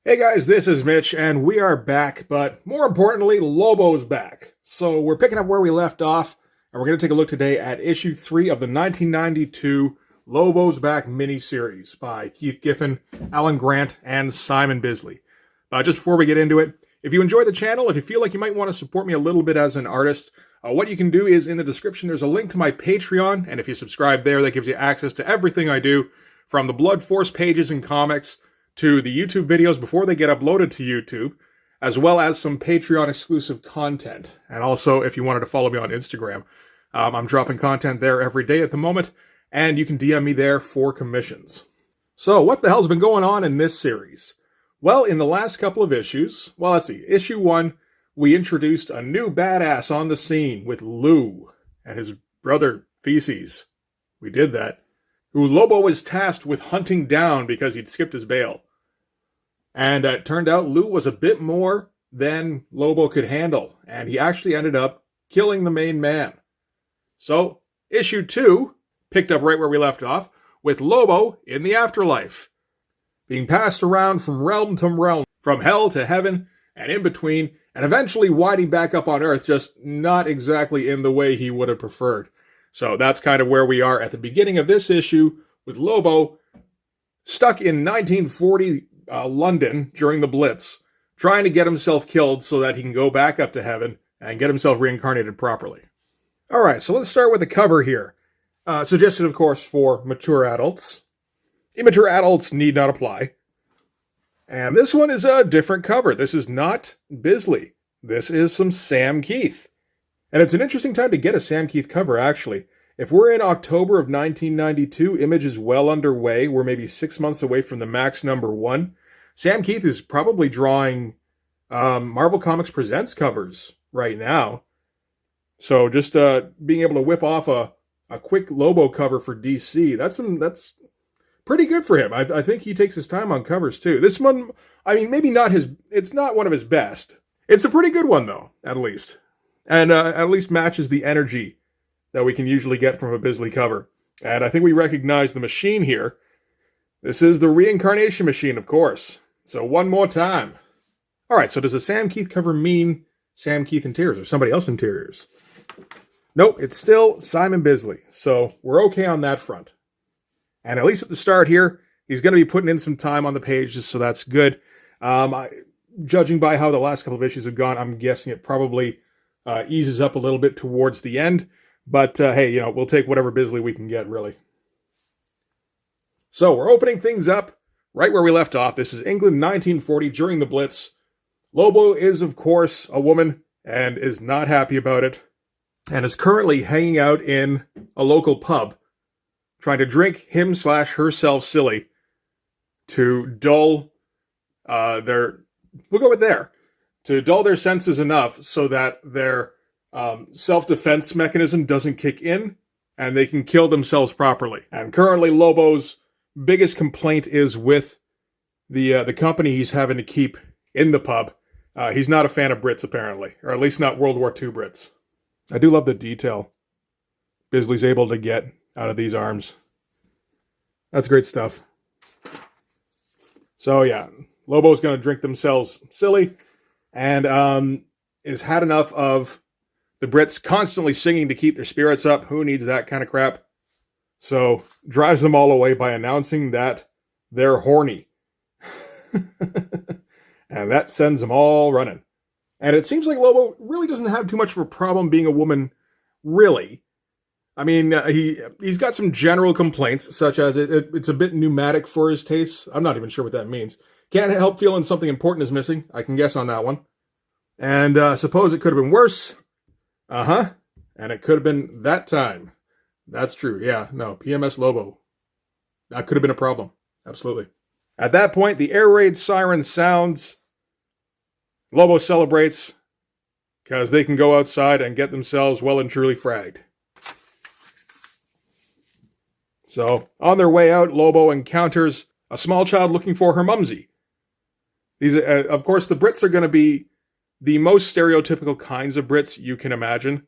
Hey guys, this is Mitch, and we are back, but more importantly, Lobo's back. So we're picking up where we left off, and we're going to take a look today at issue 3 of the 1992 Lobo's Back miniseries by Keith Giffen, Alan Grant, and Simon Bisley. Just before we get into it, if you enjoy the channel, if you feel like you might want to support me a little bit as an artist, what you can do is in the description there's a link to my Patreon, and if you subscribe there, that gives you access to everything I do, from the Blood Force pages and comics, to the YouTube videos before they get uploaded to YouTube, as well as some Patreon exclusive content. And also, if you wanted to follow me on Instagram, I'm dropping content there every day at the moment, and you can DM me there for commissions. So, what the hell's been going on in this series? Well, in the last couple of issues, let's see, issue 1, we introduced a new badass on the scene with Lou and his brother Feces. We did that. Who Lobo was tasked with hunting down because he'd skipped his bail. And it turned out Lou was a bit more than Lobo could handle, and he actually ended up killing the main man. So, issue 2 picked up right where we left off, with Lobo in the afterlife, being passed around from realm to realm, from hell to heaven, and in between, and eventually winding back up on Earth, just not exactly in the way he would have preferred. So that's kind of where we are at the beginning of this issue, with Lobo stuck in 1940 London during the Blitz, trying to get himself killed so that he can go back up to heaven and get himself reincarnated properly. Alright, so let's start with the cover here. Suggested, of course, for mature adults. Immature adults need not apply. And this one is a different cover. This is not Bisley. This is some Sam Keith. And it's an interesting time to get a Sam Keith cover, actually. If we're in October of 1992, Image is well underway. We're maybe 6 months away from the Max #1. Sam Keith is probably drawing Marvel Comics Presents covers right now. So just being able to whip off a quick Lobo cover for DC, that's pretty good for him. I think he takes his time on covers, too. This one, I mean, maybe not it's not one of his best. It's a pretty good one, though, at least. And at least matches the energy that we can usually get from a Bisley cover. And I think we recognize the machine here. This is the reincarnation machine, of course. So one more time. Alright, so does a Sam Keith cover mean Sam Keith Interiors or somebody else Interiors? Nope, it's still Simon Bisley. So we're okay on that front. And at least at the start here, he's going to be putting in some time on the pages, so that's good. Judging by how the last couple of issues have gone, I'm guessing it probably eases up a little bit towards the end. But, hey, we'll take whatever Bisley we can get, really. So, we're opening things up right where we left off. This is England 1940 during the Blitz. Lobo is, of course, a woman and is not happy about it. And is currently hanging out in a local pub, trying to drink him/herself silly to dull we'll go with there. To dull their senses enough so that their self-defense mechanism doesn't kick in, and they can kill themselves properly. And currently, Lobo's biggest complaint is with the company he's having to keep in the pub. He's not a fan of Brits, apparently, or at least not World War II Brits. I do love the detail Bisley's able to get out of these arms. That's great stuff. So yeah, Lobo's going to drink themselves silly, and is had enough of the Brits constantly singing to keep their spirits up. Who needs that kind of crap? So, drives them all away by announcing that they're horny. And that sends them all running. And it seems like Lobo really doesn't have too much of a problem being a woman, really. I mean, he's got some general complaints, such as it's a bit pneumatic for his tastes. I'm not even sure what that means. Can't help feeling something important is missing. I can guess on that one. And suppose it could have been worse. And it could have been that time. That's true. Yeah, no, PMS Lobo. That could have been a problem. Absolutely. At that point, the air raid siren sounds. Lobo celebrates because they can go outside and get themselves well and truly fragged. So, on their way out, Lobo encounters a small child looking for her mumsy. These, of course, the Brits are going to be the most stereotypical kinds of Brits you can imagine.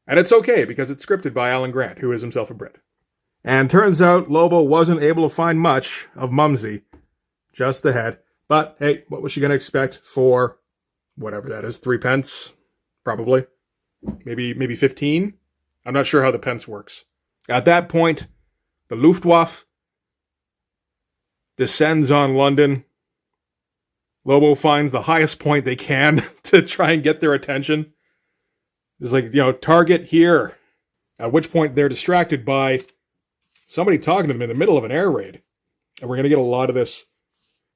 And it's okay, because it's scripted by Alan Grant, who is himself a Brit. And turns out Lobo wasn't able to find much of Mumsy, just the head. But hey, what was she going to expect for whatever that is? 3 pence? Probably. Maybe 15? I'm not sure how the pence works. At that point, the Luftwaffe descends on London. Lobo finds the highest point they can to try and get their attention. It's like, target here. At which point they're distracted by somebody talking to them in the middle of an air raid. And we're going to get a lot of this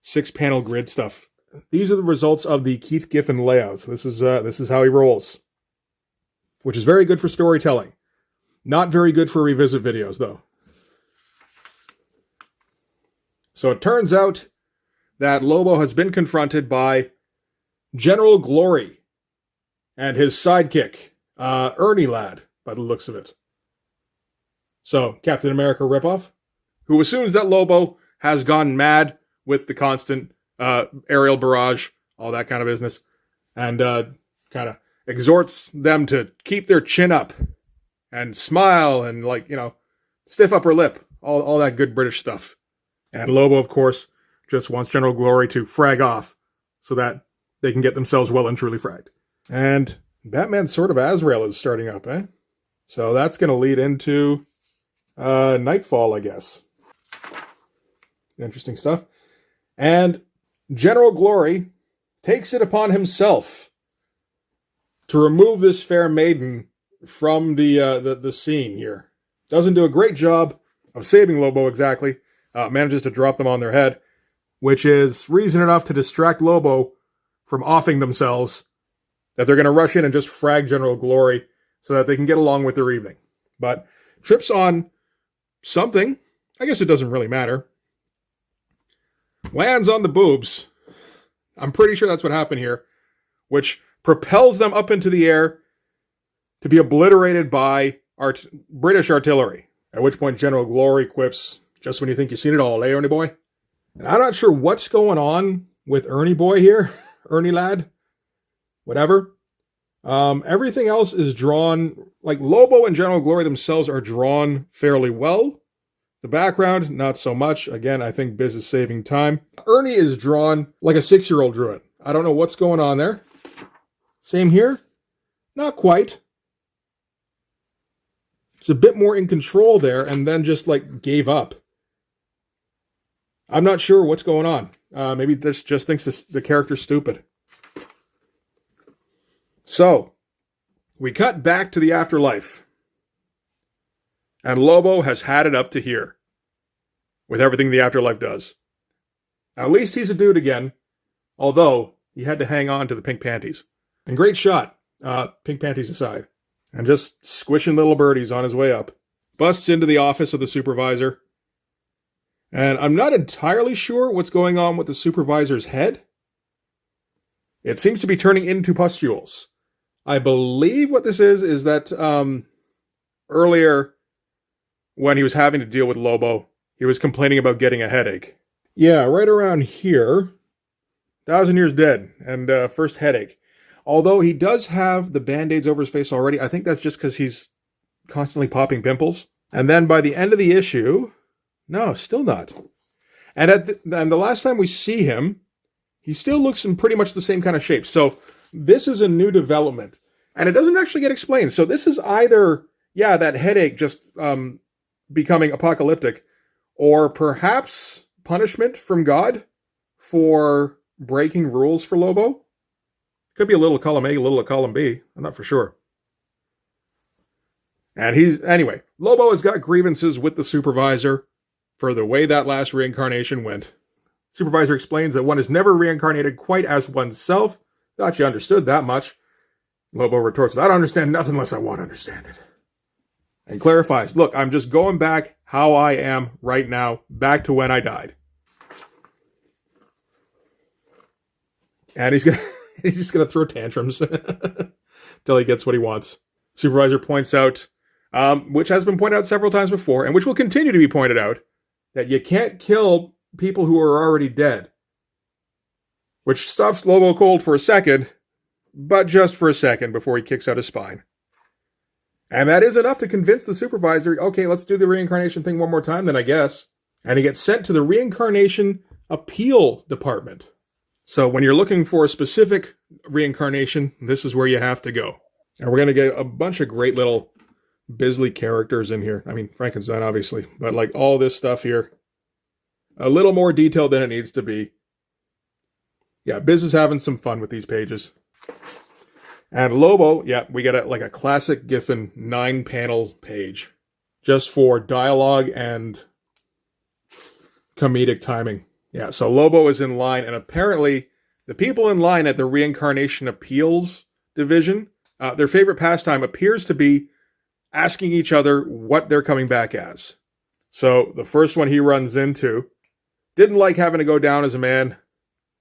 6-panel grid stuff. These are the results of the Keith Giffen layouts. This is how he rolls. Which is very good for storytelling. Not very good for revisit videos, though. So it turns out that Lobo has been confronted by General Glory and his sidekick, Ernie Lad, by the looks of it. So, Captain America ripoff, who assumes that Lobo has gone mad with the constant aerial barrage, all that kind of business, and kind of exhorts them to keep their chin up and smile and, stiff upper lip, all that good British stuff. And Lobo, of course, just wants General Glory to frag off so that they can get themselves well and truly fragged. And Batman's Sword of Azrael is starting up, eh? So that's going to lead into Nightfall, I guess. Interesting stuff. And General Glory takes it upon himself to remove this fair maiden from the scene here. Doesn't do a great job of saving Lobo exactly. Manages to drop them on their head, which is reason enough to distract Lobo from offing themselves, that they're going to rush in and just frag General Glory so that they can get along with their evening. But trips on something, I guess it doesn't really matter, lands on the boobs. I'm pretty sure that's what happened here, which propels them up into the air to be obliterated by British artillery. At which point General Glory quips, "Just when you think you've seen it all, eh, Ernie boy?" And I'm not sure what's going on with Ernie boy here, Ernie lad, whatever. Everything else is drawn, like Lobo and General Glory themselves are drawn fairly well. The background, not so much. Again, I think Biz is saving time. Ernie is drawn like a 6-year-old drew it. I don't know what's going on there. Same here. Not quite. It's a bit more in control there and then just gave up. I'm not sure what's going on. Maybe this just thinks the character's stupid. So, we cut back to the afterlife. And Lobo has had it up to here. With everything the afterlife does. At least he's a dude again. Although, he had to hang on to the pink panties. And great shot. Pink panties aside. And just squishing little birdies on his way up. Busts into the office of the supervisor. And I'm not entirely sure what's going on with the supervisor's head. It seems to be turning into pustules. I believe what this is that earlier when he was having to deal with Lobo, he was complaining about getting a headache. Yeah, right around here. 1,000 years dead and first headache. Although he does have the Band-Aids over his face already. I think that's just because he's constantly popping pimples. And then by the end of the issue, no, still not. And and the last time we see him, he still looks in pretty much the same kind of shape. So this is a new development. And it doesn't actually get explained. So this is either, that headache just becoming apocalyptic, or perhaps punishment from God for breaking rules for Lobo. Could be a little column A, a little of column B. I'm not for sure. And anyway, Lobo has got grievances with the supervisor for the way that last reincarnation went. Supervisor explains that one is never reincarnated quite as oneself. Thought you understood that much. Lobo retorts, "I don't understand nothing unless I want to understand it." And clarifies, "Look, I'm just going back how I am right now, back to when I died." And he's just gonna throw tantrums till he gets what he wants. Supervisor points out, which has been pointed out several times before, and which will continue to be pointed out, that you can't kill people who are already dead. Which stops Lobo cold for a second, but just for a second before he kicks out his spine. And that is enough to convince the supervisor, okay, let's do the reincarnation thing one more time then, I guess. And he gets sent to the reincarnation appeal department. So when you're looking for a specific reincarnation, this is where you have to go. And we're going to get a bunch of great little Bisley characters in here. I mean, Frankenstein, obviously, but like all this stuff here, a little more detailed than it needs to be. Yeah, Biz is having some fun with these pages. And Lobo, yeah, we get like a classic Giffen 9-panel page just for dialogue and comedic timing. Yeah, so Lobo is in line, and apparently the people in line at the Reincarnation Appeals Division, their favorite pastime appears to be asking each other what they're coming back as. So the first one he runs into didn't like having to go down as a man,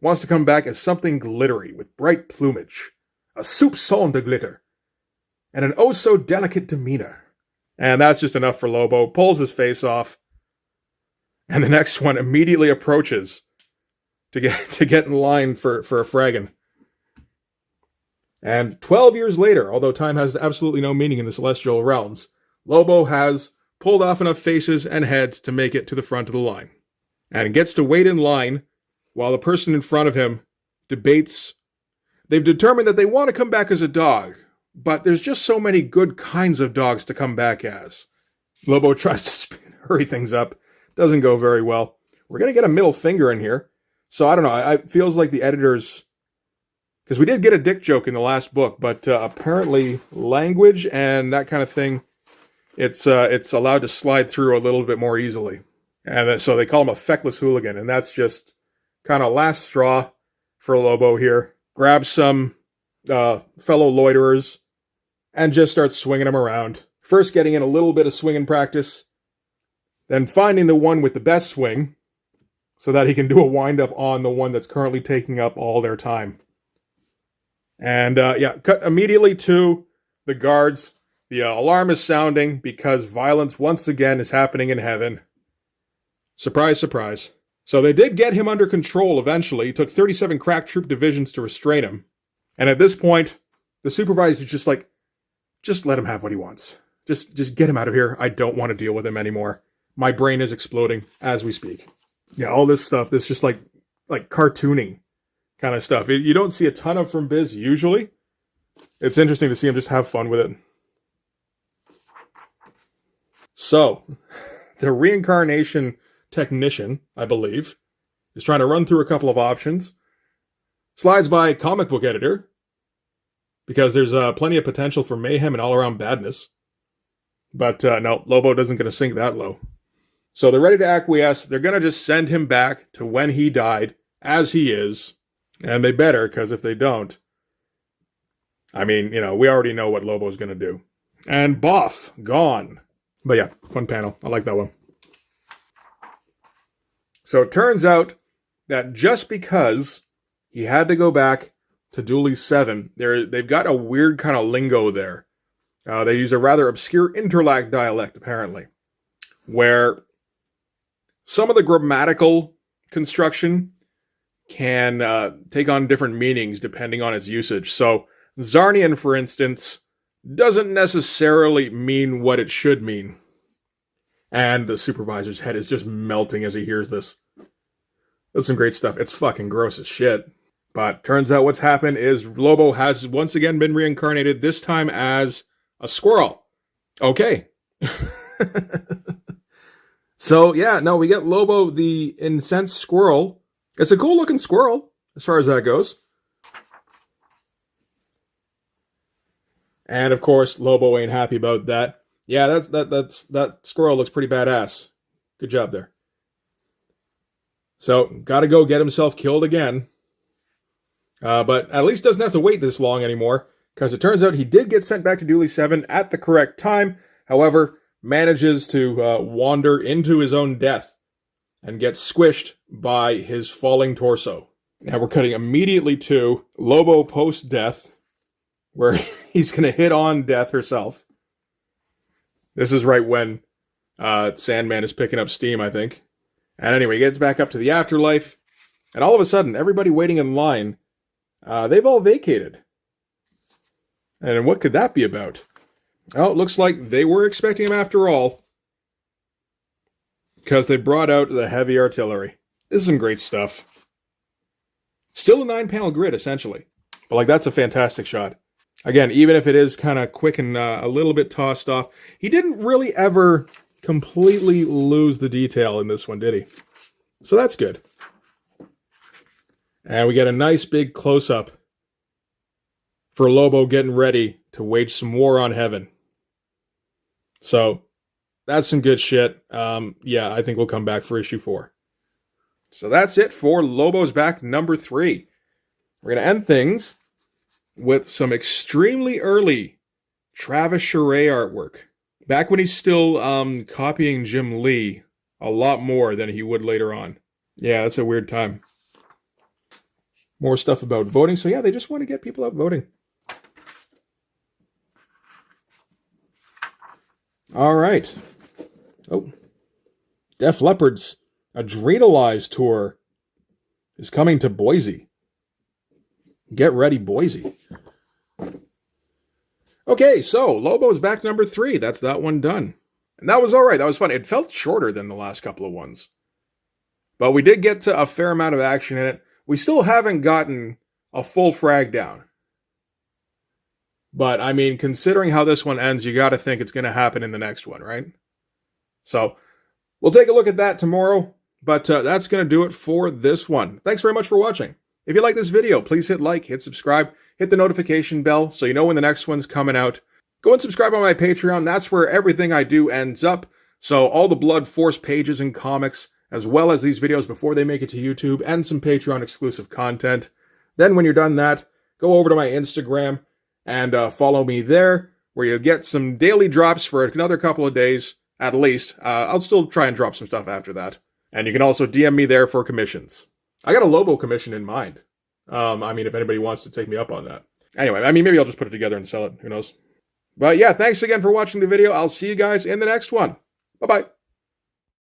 wants to come back as something glittery with bright plumage, a soupçon de glitter, and an oh-so-delicate demeanor. And that's just enough for Lobo, pulls his face off, and the next one immediately approaches to get in line for a fragging. And 12 years later, although time has absolutely no meaning in the celestial realms, Lobo has pulled off enough faces and heads to make it to the front of the line. And gets to wait in line while the person in front of him debates. They've determined that they want to come back as a dog, but there's just so many good kinds of dogs to come back as. Lobo tries to hurry things up. Doesn't go very well. We're going to get a middle finger in here. So I don't know. It feels like the editors... Because we did get a dick joke in the last book, but apparently language and that kind of thing, it's allowed to slide through a little bit more easily. And so they call him a feckless hooligan, and that's just kind of last straw for Lobo here. Grabs some fellow loiterers and just starts swinging them around. First getting in a little bit of swinging practice, then finding the one with the best swing so that he can do a wind-up on the one that's currently taking up all their time. And cut immediately to the guards. The alarm is sounding because violence once again is happening in heaven. Surprise, surprise. So they did get him under control eventually. It took 37 crack troop divisions to restrain him. And at this point, the supervisor's just like, just let him have what he wants. Just get him out of here. I don't want to deal with him anymore. My brain is exploding as we speak. Yeah, all this stuff, this just like cartooning kind of stuff. You don't see a ton of from Biz usually. It's interesting to see him just have fun with it. So, the reincarnation technician, I believe, is trying to run through a couple of options. Slides by comic book editor, because there's plenty of potential for mayhem and all-around badness. But no, Lobo doesn't going to sink that low. So they're ready to acquiesce. They're going to just send him back to when he died, as he is. And they better, because if they don't, I mean, we already know what Lobo's going to do. And boff, gone. But yeah, fun panel. I like that one. So it turns out that just because he had to go back to Dooley 7, they've got a weird kind of lingo there. They use a rather obscure interlac dialect, apparently, where some of the grammatical construction can take on different meanings depending on its usage. So Zarnian, for instance, doesn't necessarily mean what it should mean. And the supervisor's head is just melting as he hears this. That's some great stuff. It's fucking gross as shit. But turns out what's happened is Lobo has once again been reincarnated, this time as a squirrel. Okay. So, yeah, no, we get Lobo the incensed squirrel. It's a cool looking squirrel, as far as that goes. And of course, Lobo ain't happy about that. Yeah, that squirrel looks pretty badass. Good job there. So, gotta go get himself killed again. But at least doesn't have to wait this long anymore, because it turns out he did get sent back to Dooley 7 at the correct time. However, manages to wander into his own death and gets squished by his falling torso. Now we're cutting immediately to Lobo post-death, where he's going to hit on Death herself. This is right when Sandman is picking up steam, I think. And anyway, he gets back up to the afterlife, and all of a sudden, everybody waiting in line, they've all vacated. And what could that be about? Oh, it looks like they were expecting him after all, because they brought out the heavy artillery. This is some great stuff. Still a 9-panel grid, essentially. But, like, that's a fantastic shot. Again, even if it is kind of quick and a little bit tossed off, he didn't really ever completely lose the detail in this one, did he? So that's good. And we get a nice big close-up for Lobo getting ready to wage some war on heaven. So that's some good shit. Yeah, I think we'll come back for issue 4. So that's it for Lobo's Back number 3. We're going to end things with some extremely early Travis Charest artwork. Back when he's still copying Jim Lee a lot more than he would later on. Yeah, that's a weird time. More stuff about voting. So yeah, they just want to get people out voting. All right. Oh, Def Leppard's Adrenalize tour is coming to Boise. Get ready, Boise. Okay, so Lobo's Back number 3. That's that one done. And that was all right. That was fun. It felt shorter than the last couple of ones. But we did get to a fair amount of action in it. We still haven't gotten a full frag down. But, I mean, considering how this one ends, you got to think it's going to happen in the next one, right? So, we'll take a look at that tomorrow. But that's going to do it for this one. Thanks very much for watching. If you like this video, please hit like, hit subscribe, hit the notification bell so you know when the next one's coming out. Go and subscribe on my Patreon. That's where everything I do ends up. So all the Blood Force pages and comics, as well as these videos before they make it to YouTube, and some Patreon exclusive content. Then when you're done that, go over to my Instagram and follow me there, where you'll get some daily drops for another couple of days, at least. I'll still try and drop some stuff after that. And you can also DM me there for commissions. I got a Lobo commission in mind. I mean, if anybody wants to take me up on that. Anyway, I mean, maybe I'll just put it together and sell it. Who knows? But yeah, thanks again for watching the video. I'll see you guys in the next one. Bye-bye.